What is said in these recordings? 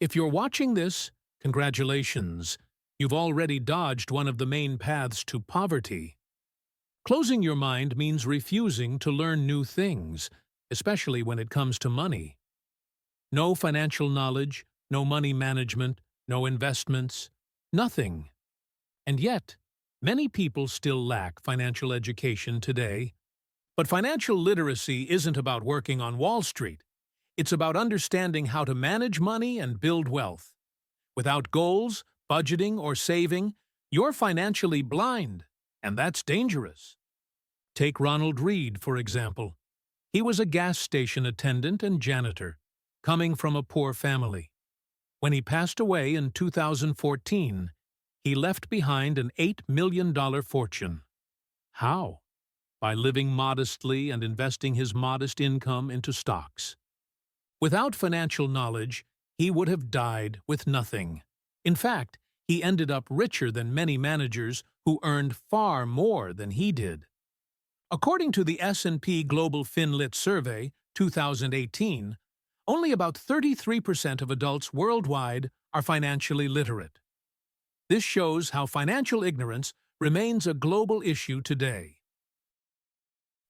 If you're watching this, congratulations. You've already dodged one of the main paths to poverty. Closing your mind means refusing to learn new things, especially when it comes to money. No financial knowledge, no money management, no investments, nothing. And yet, many people still lack financial education today. But financial literacy isn't about working on Wall Street. It's about understanding how to manage money and build wealth. Without goals, budgeting, or saving, you're financially blind, and that's dangerous. Take Ronald Read, for example. He was a gas station attendant and janitor, coming from a poor family. When he passed away in 2014, he left behind an $8 million fortune. How? By living modestly and investing his modest income into stocks. Without financial knowledge, he would have died with nothing. In fact, he ended up richer than many managers who earned far more than he did. According to the S&P Global FinLit Survey, 2018, only about 33% of adults worldwide are financially literate. This shows how financial ignorance remains a global issue today.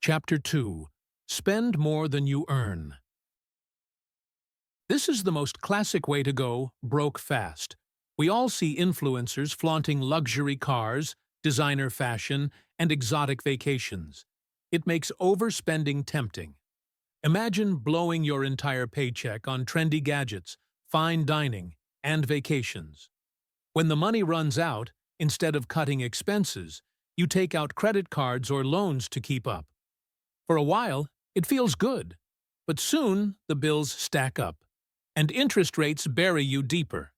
Chapter 2. Spend more than you earn. This is the most classic way to go broke fast. We all see influencers flaunting luxury cars, designer fashion, and exotic vacations. It makes overspending tempting. Imagine blowing your entire paycheck on trendy gadgets, fine dining, and vacations. When the money runs out, instead of cutting expenses, you take out credit cards or loans to keep up. For a while, it feels good, but soon the bills stack up, and interest rates bury you deeper.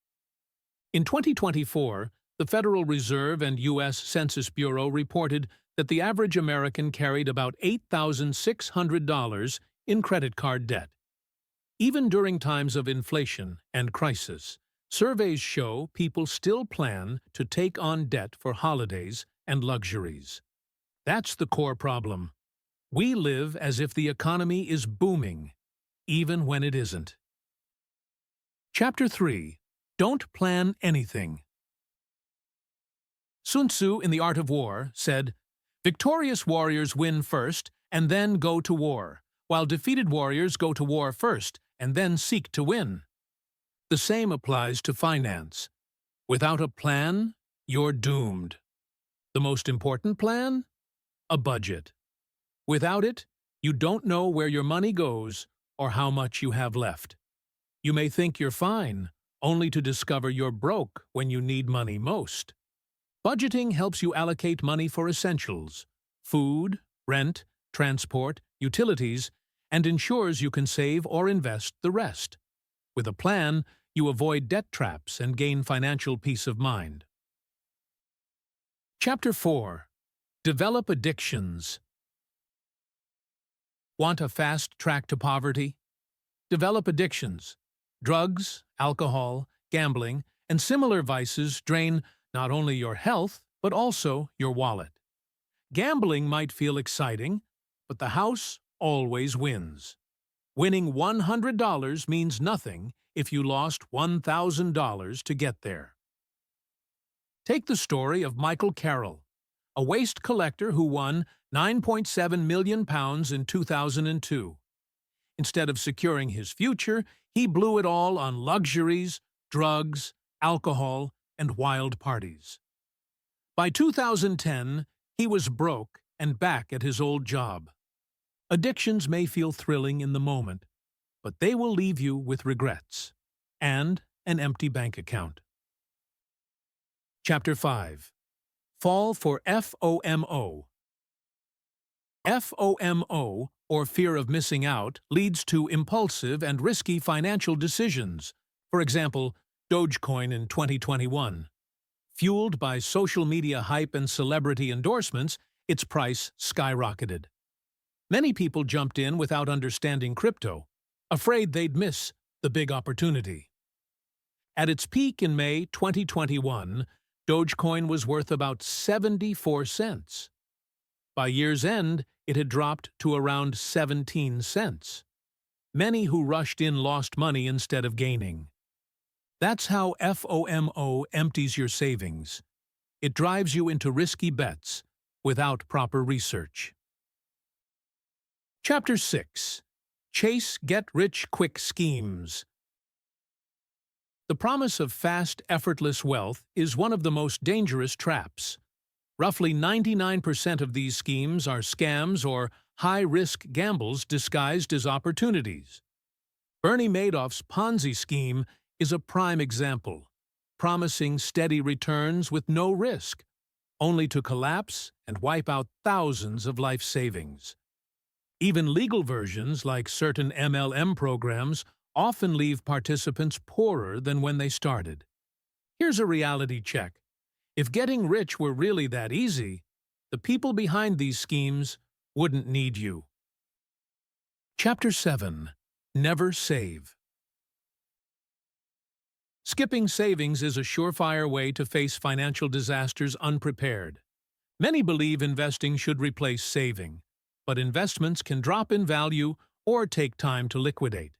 In 2024, the Federal Reserve and U.S. Census Bureau reported that the average American carried about $8,600 in credit card debt. Even during times of inflation and crisis, surveys show people still plan to take on debt for holidays and luxuries. That's the core problem. We live as if the economy is booming, even when it isn't. Chapter 3. Don't plan anything. Sun Tzu in The Art of War said, "Victorious warriors win first and then go to war, while defeated warriors go to war first and then seek to win." The same applies to finance. Without a plan, you're doomed. The most important plan? A budget. Without it, you don't know where your money goes or how much you have left. You may think you're fine, only to discover you're broke when you need money most. Budgeting helps you allocate money for essentials, food, rent, transport, utilities, and ensures you can save or invest the rest. With a plan, you avoid debt traps and gain financial peace of mind. Chapter 4. Develop addictions. Want a fast track to poverty? Develop addictions. Drugs, alcohol, gambling, and similar vices drain not only your health, but also your wallet. Gambling might feel exciting, but the house always wins. Winning $100 means nothing if you lost $1,000 to get there. Take the story of Michael Carroll, a waste collector who won £9.7 million in 2002. Instead of securing his future, he blew it all on luxuries, drugs, alcohol, and wild parties. By 2010, he was broke and back at his old job. Addictions may feel thrilling in the moment, but they will leave you with regrets and an empty bank account. Chapter 5. Fall for FOMO. FOMO, or fear of missing out, leads to impulsive and risky financial decisions. For example, Dogecoin in 2021. Fueled by social media hype and celebrity endorsements, its price skyrocketed. Many people jumped in without understanding crypto, afraid they'd miss the big opportunity. At its peak in May 2021, Dogecoin was worth about 74 cents. By year's end, it had dropped to around 17 cents. Many who rushed in lost money instead of gaining. That's how FOMO empties your savings. It drives you into risky bets without proper research. Chapter 6. Chase Get-Rich-Quick Schemes. The promise of fast, effortless wealth is one of the most dangerous traps. Roughly 99% of these schemes are scams or high-risk gambles disguised as opportunities. Bernie Madoff's Ponzi scheme is a prime example, promising steady returns with no risk, only to collapse and wipe out thousands of life savings. Even legal versions, like certain MLM programs, often leave participants poorer than when they started. Here's a reality check. If getting rich were really that easy, the people behind these schemes wouldn't need you. Chapter 7. Never Save. Skipping savings is a surefire way to face financial disasters unprepared. Many believe investing should replace saving, but investments can drop in value or take time to liquidate.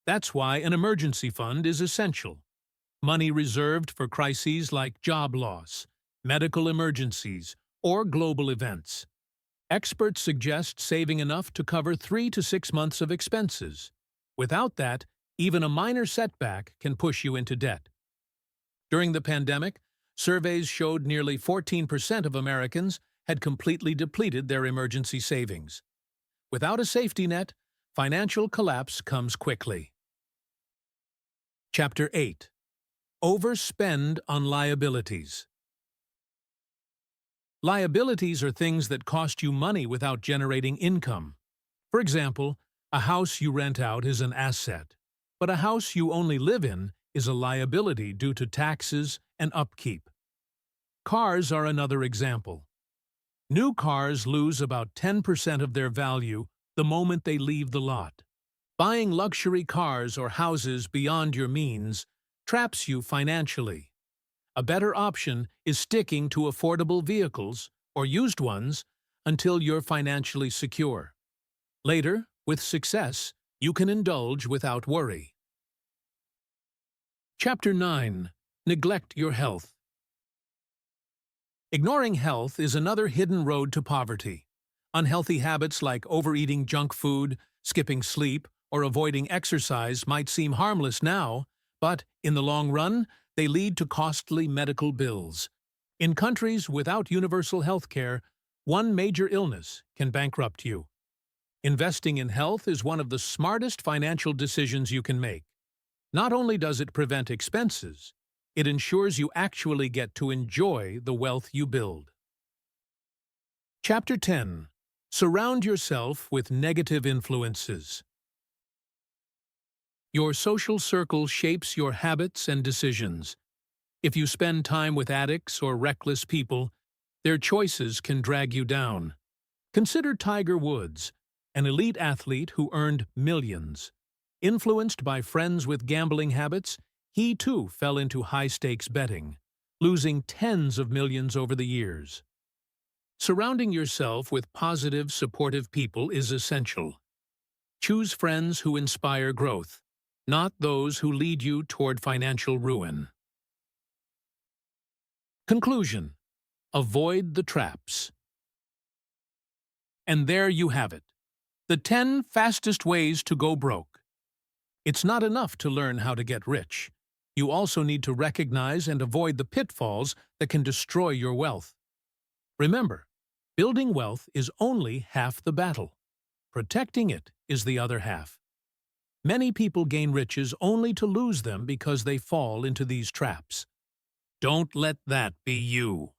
That's why an emergency fund is essential. Money reserved for crises like job loss, medical emergencies, or global events. Experts suggest saving enough to cover 3 to 6 months of expenses. Without that, even a minor setback can push you into debt. During the pandemic, surveys showed nearly 14% of Americans had completely depleted their emergency savings. Without a safety net, financial collapse comes quickly. Chapter 8. Overspend on liabilities. Liabilities are things that cost you money without generating income. For example, a house you rent out is an asset, but a house you only live in is a liability due to taxes and upkeep. Cars are another example. New cars lose about 10% of their value the moment they leave the lot. Buying luxury cars or houses beyond your means traps you financially. A better option is sticking to affordable vehicles, or used ones, until you're financially secure. Later, with success, you can indulge without worry. Chapter 9. Neglect your health. Ignoring health is another hidden road to poverty. Unhealthy habits like overeating junk food, skipping sleep, or avoiding exercise might seem harmless now, but in the long run, they lead to costly medical bills. In countries without universal health care, one major illness can bankrupt you. Investing in health is one of the smartest financial decisions you can make. Not only does it prevent expenses, it ensures you actually get to enjoy the wealth you build. Chapter 10. Surround yourself with negative influences. Your social circle shapes your habits and decisions. If you spend time with addicts or reckless people, their choices can drag you down. Consider Tiger Woods, an elite athlete who earned millions. Influenced by friends with gambling habits, he too fell into high-stakes betting, losing tens of millions over the years. Surrounding yourself with positive, supportive people is essential. Choose friends who inspire growth, not those who lead you toward financial ruin. Conclusion. Avoid the traps. And there you have it. The 10 fastest ways to go broke. It's not enough to learn how to get rich. You also need to recognize and avoid the pitfalls that can destroy your wealth. Remember, building wealth is only half the battle. Protecting it is the other half. Many people gain riches only to lose them because they fall into these traps. Don't let that be you.